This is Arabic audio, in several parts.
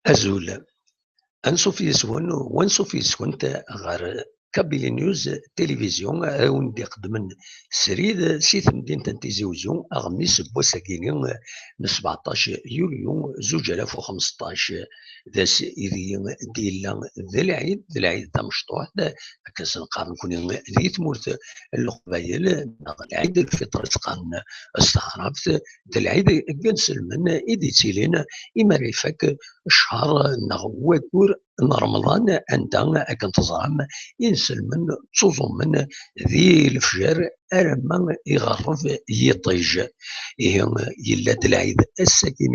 Azul. Ansuf yes-wen wansuf yes-went ɣer Kabylie News Télévision ad-awen d-iqeddmen srid si temdint n Tizi Uzzu aɣmis n wass-agi n 17 يوليو 2015 d ass ideg d-yella d العيد tamecṭuḥt akken s-nqar nekkni deg tmurt n Leqbayel neɣ العيد الفطر teqqaren s taɛrabt d العيد n yiselmen i d-yettilin imar ifak ccḥar neɣ wayyur n Remḍan anda akken teẓram inselmen ttuẓumen di lefjer alamma iɣerreb yiṭij. Ihi yella-d العيد ass-agi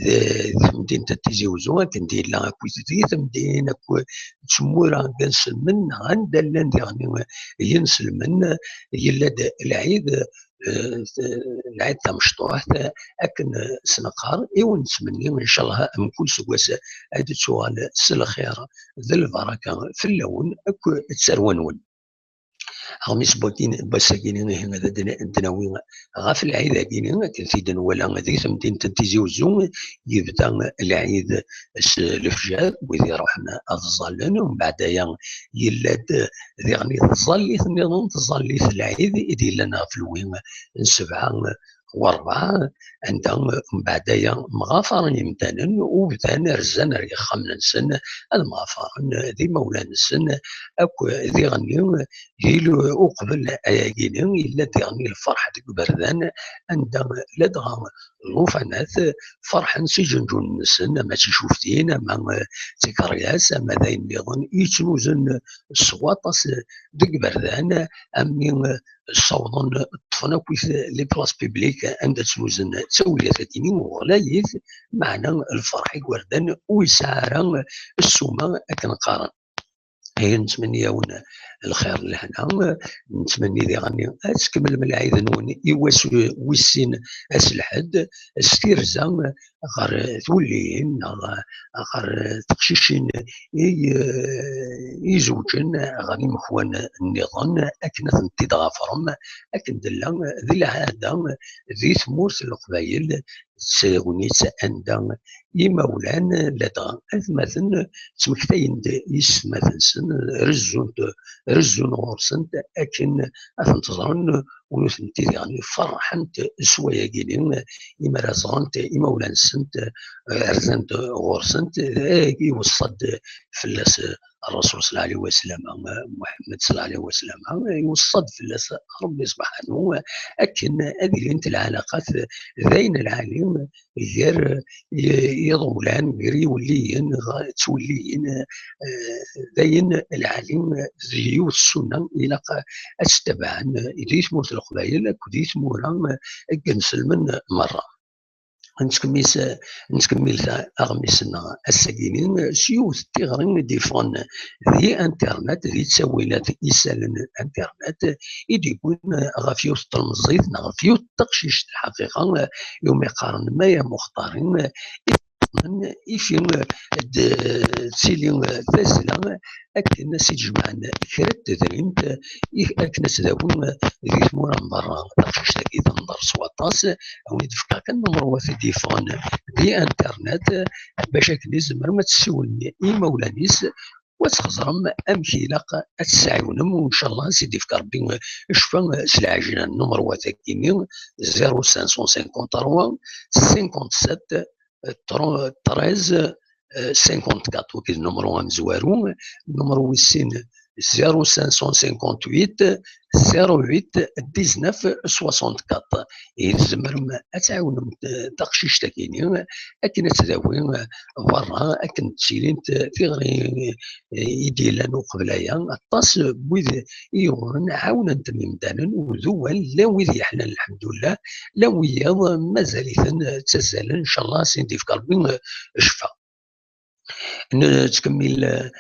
di temdint n Tizi Uzzu akken d-yella akkit di temdin akked tmura n yiselmen neɣ anda llan diɣen yinselmen yella-d العيد tamecṭuḥt akken s-neqqar iwen nettmenni incallah mkul seggas ad tettuɣal s lxir d lbaraka fell-awen akk tarwa-nwen. Aɣmis n wass-agi ad d-nawi ɣef العيد-agi akken tid-nwala deg temdint n Tizi Uzzu yebda العيد s lefjer wid iruḥen ad ẓallen wembaɛdaya yella-d diɣen tẓallit-nniḍen tẓallit العيد i d-yellan ɣef lwi n 7 و4 anda mbeɛdaya mɣafaren yimdanen u bdan rzan ar yixxamen-nsen ad mɣafaren d imawlan-nsen akk diɣenni uqbel ayagi yella diɣenni lferḥ deg iberdan anda ladɣa lufanat ferḥen si ǧenǧun-nsen ama d ticuftin ama d tikeryas ama d ayen-nniḍen yettnuzen ṣwaṭas deg iberdan ami ssawḍen ṭṭfen akkit les places publiques anda ttnuzen ttawillat-agi uɣlayit maɛna lferḥ igerdan ur yesɛi ara ssuma akken qqaren. Nettmenni-awen lxir d lehna, nettmenni diɣenni ad tkemmlem العيد-nwen i wass wis sin ass lḥedd s tirza ɣer twelliyin neɣ ɣer teqcicin i izewǧen ɣer imekwan-nniḍen akken ad tent-id-ɣafṛem akken d-tella di lɛada di tmurt n Leqbayel tegnit anda imawlan ladɣa atmaten ttmektayen-d yissetma-nsen rezzun ɣur-sent akken ad tent-ẓren u nutenti diɣenni ferḥent s wayagi imar ad ẓrent imawlan-nsent rzant ɣur-sent agi iweṣṣa-d fell-as الرسول صلى الله عليه وسلم محمد صلى الله عليه وسلم يوصد فلاس ربي سبحانه أكن أدلنت العلاقات ذين العالم غير يضولان غير يوليين توليين ذين العالم زيو السنة إلى أستبعن إديت موت القبائل كديت مورا أجنسلمن مرة. نتكمل أغمسنا الساقينين سيوث تيغرين ديفون ذي انترنت ذي تسويلات يسالن انترنت يديكون غافيوث تلمزيت غافيوث تقشيش الحقيقة يوم يقارن ما يا مختارين يفين تسيلي تازلا أكن سيجمعن كرا تدرينت أكن تداون ذي ثمورا من برا تقشتاكي تنظر سواطاس أو يدفقا كالنمرو تليفون دي انترنت باش أكن يزمر ما تسولني إيمولانيس وتخزرم أمكيلاق أتساعونم وإن شاء الله سيدي فك ربي شفا سلعجنا النمرو تاكيني 0553 57 13 54 وكي النمرو مزوارو النمرو ويسين 0558 08 19 64 يلزمرم أتعاونم تقشيش تاكيني أكن تداوي برا أكن تسيلين في غير يديلان وقبلايا الطاس بوذ يورن عاونا تميمدانا وذوال لا وذ يحلن الحمد لله لا وياض مازاليثن تزال إن شاء الله سيدي في قلبي شفا. نتكمل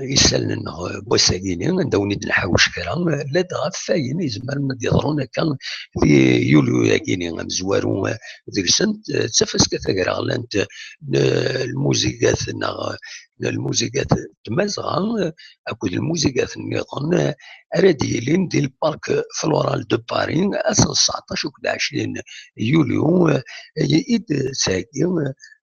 يسالنا بوساكيني نداوني نحوش كرا لا غفاين يزمر مد يضرون كان في يوليو ياكيني مزوارو ذيك السنت تفاس كثاكرا غلانت الموسيقات الموسيقات تمازغا اكود الموسيقات النظام راديلين ديال البارك فلورال دو باري اصلا 19 و 20 يوليو يد ساكي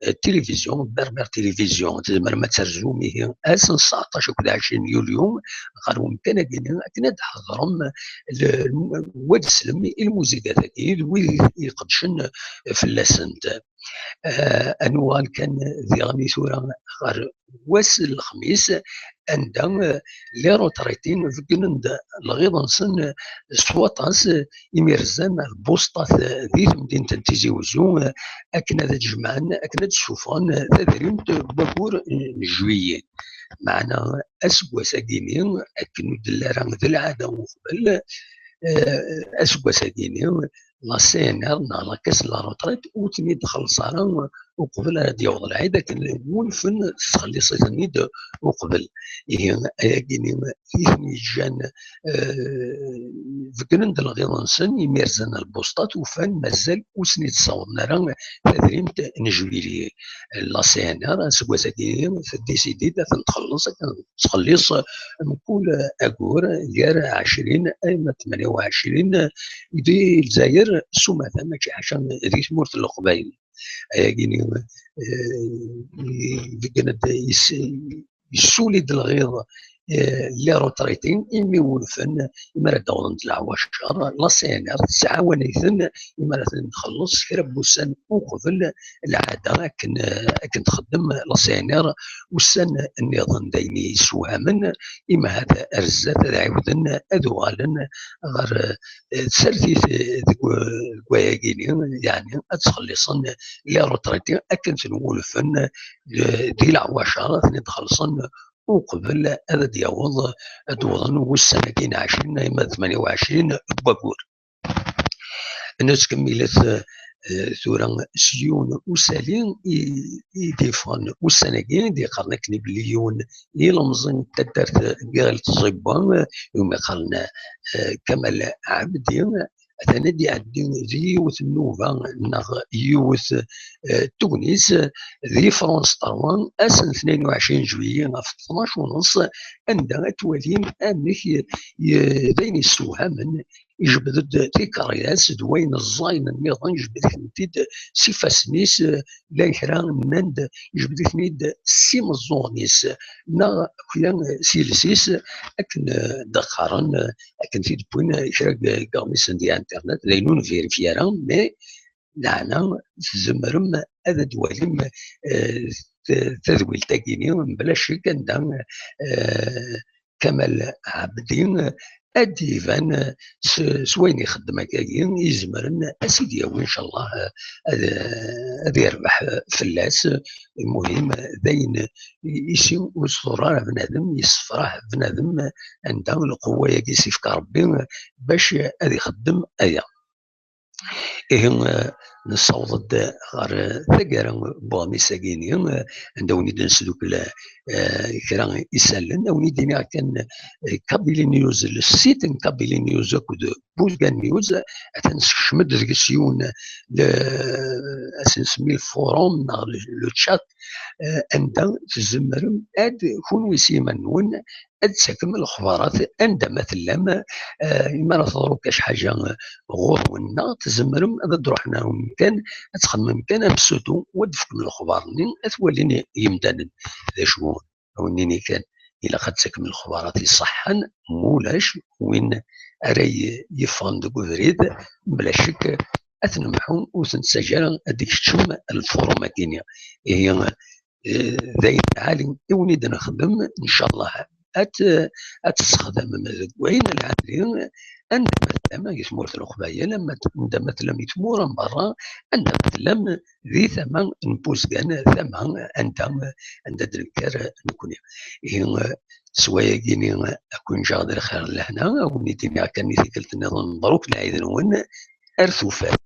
التلفزيون بربر تلفزيون تزمر ما ترجميه اصلا 19 و 20 يوليو قالوا كان كنا تحضرهم واد السلم الموسيقى ذاتي ويقدشن في اللاسنت انوال كان ذي غني ثورة غير واس الخميس عندها لي روتريتين في كنند الغيض نسن سواطاس يميرزان البوسطات ذي مدينة تيزي وزو اكنا ذا جمعان اكنا تشوفان تدريمت بكور جويي معنا اسبوع ساكيني اكنو دلارا ذي العاده وقبل اسبوع ساكيني لا سي ان ار لا كاس لا روتريت وتني دخل صارا وقبل هاد يوض العيد لكن ولفن تخلي صيتني وقبل هي كيني يثني جان فكرن الغيض نسن يميرزن البوسطات وفان مازال وسني تصورنا راه تدريمت نجويلي لا سي ان ار سكوا ساكيني ديسيدي تخلص تخلص نقول اكور ديال 20 اي 28 دي الجزائر سمعت ماشي عشان ذي تمورت القبائل يعني كانت يسولد الغيظ اللي روتريتين إمي ولفن إما راه داوضن العواشر لا سينار تعاون يثن إما راه نخلص كرا بوسان وقبل العادة كن تخدم لا سينار وسان النظام دايني يسوهمن إما هذا أرزات هذا عاودن أدوالن غير تسرتيت كواياكيني يعني أتخلصن لي روتريتين أكن تنولفن ديال العواشر تخلصن وقبل هذا دياوض دوضن والسنة كاين 20 إما 28 بابور. الناس كملت ثورة سيون وسالين يديفون والسنة كاين دي قرنا كني بليون يلمزن تدرت قالت الزبان يوم قالنا كمال عبدي أنا دي عندي يوث النوفا نغ يوث تونس ذي فرنسا طروان أسن 22 جوية في 12 ونص عندها توالين أنك دين السوها من يجبد تيكارياس دوين الزاين النظام يجبد ثنتيد سيفاسنيس لا كران نند يجبد ثنيد سيم الزونيس نا كيان سيلسيس أكن دقارن أكن في بوين كرا قاميس دي انترنت لينون فيرفيران مي دعنا زمرم هذا دواليم تذويل تاكيني بلا شك عندها كمال عبدين اديفان سوين يخدم هكاين يزمرن اسيدي وان شاء الله هذا يربح فلاس. المهم داين يسيم وصرا بنادم يصفراه بنادم عنده القوه يقيس في ربي باش هذا يخدم ايا إيه نصوض غير ثقرا بوامي ساكيني عندوني دنسلوك كرا يسالن أوني دينا كان كابيلي نيوز السيت كابيلي نيوز كود بولغان نيوز تنشمد ذيك السيون اسنسمي الفوروم لو تشات عندها تزمرم اد كون ويسيما نون اد ساكم الاخبارات عندما تلم ما نظروا كاش حاجه غور ونا تزمرم هذا روحنا مكان تخمم كان بسوتو ودفك من الاخبار اثولين يمدن ذا شو ونيني كان الى قد ساكم الاخبارات يصحن مولاش وين اري يفان دو غريد بلا شك اثنمحون وتنسجل اديك تشم الفورم كينيا هي ذاين عالم ونيد نخدم ان شاء الله اتستخدم وين العالم عندما تلم يثمر الخبايا لما عندما تلم يثمر من برا عندما تلم ذي ثمن نبوس كان ثمن عند الدركار نكون سوايا كيني اكون جاغد الخير لهنا ونيتني كان قلت نظن مبروك العيد نون ارثوفات